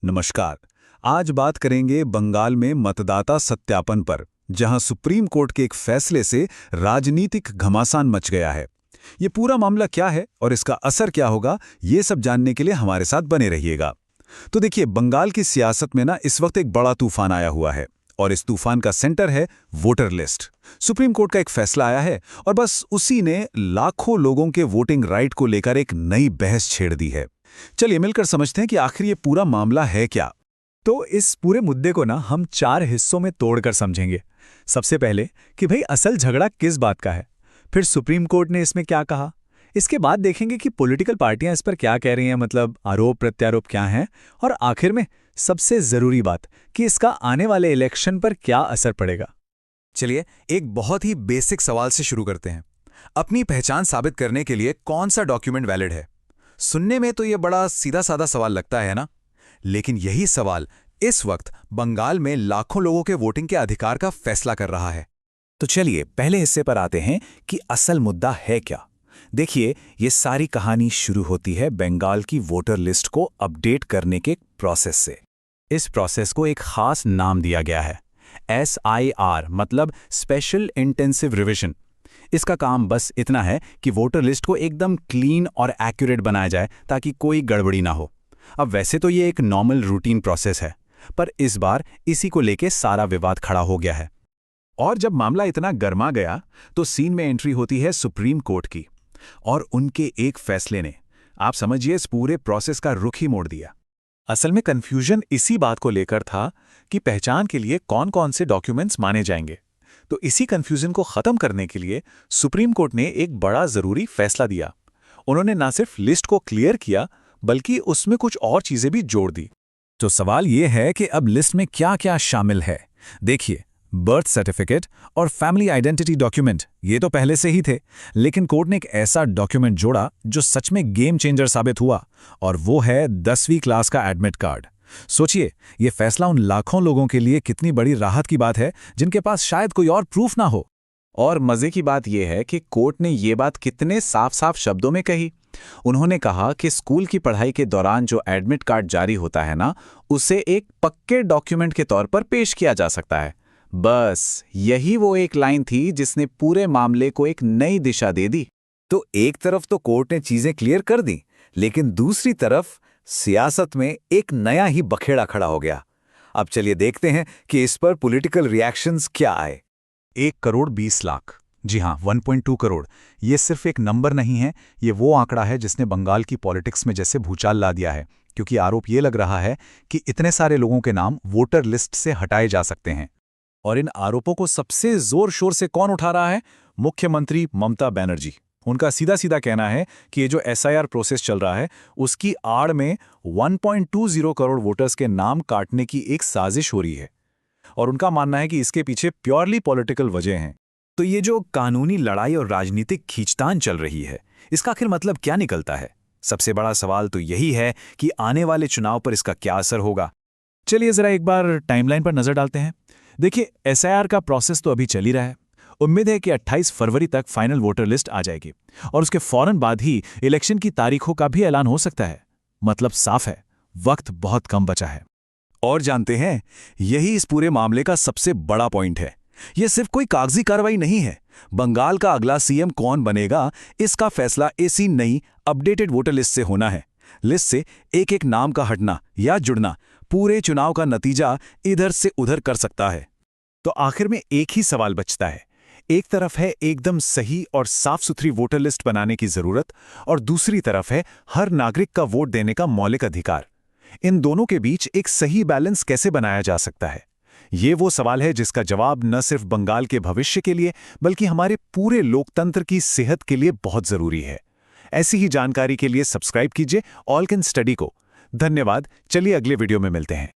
नमस्कार। आज बात करेंगे बंगाल में मतदाता सत्यापन पर, जहां सुप्रीम कोर्ट के एक फैसले से राजनीतिक घमासान मच गया है। ये पूरा मामला क्या है और इसका असर क्या होगा, ये सब जानने के लिए हमारे साथ बने रहिएगा। तो देखिए, बंगाल की सियासत में ना इस वक्त एक बड़ा तूफान आया हुआ है और इस तूफान का सेंटर है वोटर लिस्ट। सुप्रीम कोर्ट का एक फैसला आया है और बस उसी ने लाखों लोगों के वोटिंग राइट को लेकर एक नई बहस छेड़ दी है। चलिए मिलकर समझते हैं कि आखिर ये पूरा मामला है क्या। तो इस पूरे मुद्दे को ना हम 4 हिस्सों में तोड़कर समझेंगे। सबसे पहले कि भाई असल झगड़ा किस बात का है, फिर सुप्रीम कोर्ट ने इसमें क्या कहा, इसके बाद देखेंगे कि पॉलिटिकल पार्टियां इस पर क्या कह रही हैं, मतलब आरोप प्रत्यारोप क्या हैं, और आखिर में सबसे जरूरी बात कि इसका आने वाले इलेक्शन पर क्या असर पड़ेगा। चलिए एक बहुत ही बेसिक सवाल से शुरू करते हैं। अपनी पहचान साबित करने के लिए कौन सा डॉक्यूमेंट वैलिड है? सुनने में तो यह बड़ा सीधा साधा सवाल लगता है ना, लेकिन यही सवाल इस वक्त बंगाल में लाखों लोगों के वोटिंग के अधिकार का फैसला कर रहा है। तो चलिए पहले हिस्से पर आते हैं कि असल मुद्दा है क्या। देखिए, ये सारी कहानी शुरू होती है बंगाल की वोटर लिस्ट को अपडेट करने के प्रोसेस से। इस प्रोसेस को एक खास नाम दिया गया है, SIR, मतलब स्पेशल इंटेंसिव रिवीजन। इसका काम बस इतना है कि वोटर लिस्ट को एकदम क्लीन और एक्यूरेट बनाया जाए ताकि कोई गड़बड़ी ना हो। अब वैसे तो ये एक नॉर्मल रूटीन प्रोसेस है, पर इस बार इसी को लेके सारा विवाद खड़ा हो गया है। और जब मामला इतना गर्मा गया तो सीन में एंट्री होती है सुप्रीम कोर्ट की, और उनके एक फैसले ने, आप समझिए, इस पूरे प्रोसेस का रुख ही मोड़ दिया। असल में कंफ्यूजन इसी बात को लेकर था कि पहचान के लिए कौन कौन से डॉक्यूमेंट्स माने जाएंगे। तो इसी कंफ्यूजन को खत्म करने के लिए सुप्रीम कोर्ट ने एक बड़ा जरूरी फैसला दिया। उन्होंने न सिर्फ लिस्ट को क्लियर किया, बल्कि उसमें कुछ और चीजें भी जोड़ दी। तो सवाल ये है कि अब लिस्ट में क्या क्या शामिल है। देखिए, बर्थ सर्टिफिकेट और फैमिली आइडेंटिटी डॉक्यूमेंट ये तो पहले से ही थे, लेकिन कोर्ट ने एक ऐसा डॉक्यूमेंट जोड़ा जो सच में गेम चेंजर साबित हुआ, और वो है 10वीं क्लास का एडमिट कार्ड। सोचिए, ये फैसला उन लाखों लोगों के लिए कितनी बड़ी राहत की बात है जिनके पास शायद कोई और प्रूफ ना हो। और मजे की बात यह है कि कोर्ट ने ये बात कितने साफ साफ शब्दों में कही। उन्होंने कहा कि स्कूल की पढ़ाई के दौरान जो एडमिट कार्ड जारी होता है ना, उसे एक पक्के डॉक्यूमेंट के तौर पर पेश किया जा सकता है। बस यही वो एक लाइन थी जिसने पूरे मामले को एक नई दिशा दे दी। तो एक तरफ तो कोर्ट ने चीजें क्लियर कर दी, लेकिन दूसरी तरफ सियासत में एक नया ही बखेड़ा खड़ा हो गया। अब चलिए देखते हैं कि इस पर पॉलिटिकल रिएक्शंस क्या आए। 1,20,00,000, जी हाँ, 1.2 करोड़। ये सिर्फ एक नंबर नहीं है, ये वो आंकड़ा है जिसने बंगाल की पॉलिटिक्स में जैसे भूचाल ला दिया है, क्योंकि आरोप ये लग रहा है कि इतने सारे लोगों के नाम वोटर लिस्ट से हटाए जा सकते हैं। और इन आरोपों को सबसे जोर शोर से कौन उठा रहा है? मुख्यमंत्री ममता बनर्जी। उनका सीधा सीधा कहना है कि ये जो SIR प्रोसेस चल रहा है, उसकी आड़ में 1.20 करोड़ वोटर्स के नाम काटने की एक साजिश हो रही है, और उनका मानना है कि इसके पीछे प्योरली पॉलिटिकल वजह हैं। तो ये जो कानूनी लड़ाई और राजनीतिक खींचतान चल रही है, इसका आखिर मतलब क्या निकलता है? सबसे बड़ा सवाल तो यही है कि आने वाले चुनाव पर इसका क्या असर होगा। चलिए जरा एक बार टाइमलाइन पर नजर डालते हैं। देखिए, SIR का प्रोसेस तो अभी चल ही रहा है। उम्मीद है कि 28 फरवरी तक फाइनल वोटर लिस्ट आ जाएगी, और उसके फौरन बाद ही इलेक्शन की तारीखों का भी ऐलान हो सकता है। मतलब साफ है, वक्त बहुत कम बचा है। और जानते हैं, यही इस पूरे मामले का सबसे बड़ा पॉइंट है। यह सिर्फ कोई कागजी कार्रवाई नहीं है। बंगाल का अगला CM कौन बनेगा, इसका फैसला इसी नई अपडेटेड वोटर लिस्ट से होना है। लिस्ट से एक एक नाम का हटना या जुड़ना पूरे चुनाव का नतीजा इधर से उधर कर सकता है। तो आखिर में एक ही सवाल बचता है। एक तरफ है एकदम सही और साफ सुथरी वोटर लिस्ट बनाने की जरूरत, और दूसरी तरफ है हर नागरिक का वोट देने का मौलिक अधिकार। इन दोनों के बीच एक सही बैलेंस कैसे बनाया जा सकता है? ये वो सवाल है जिसका जवाब न सिर्फ बंगाल के भविष्य के लिए, बल्कि हमारे पूरे लोकतंत्र की सेहत के लिए बहुत जरूरी है। ऐसी ही जानकारी के लिए सब्सक्राइब कीजिए ऑल कैन स्टडी को। धन्यवाद। चलिए अगले वीडियो में मिलते हैं।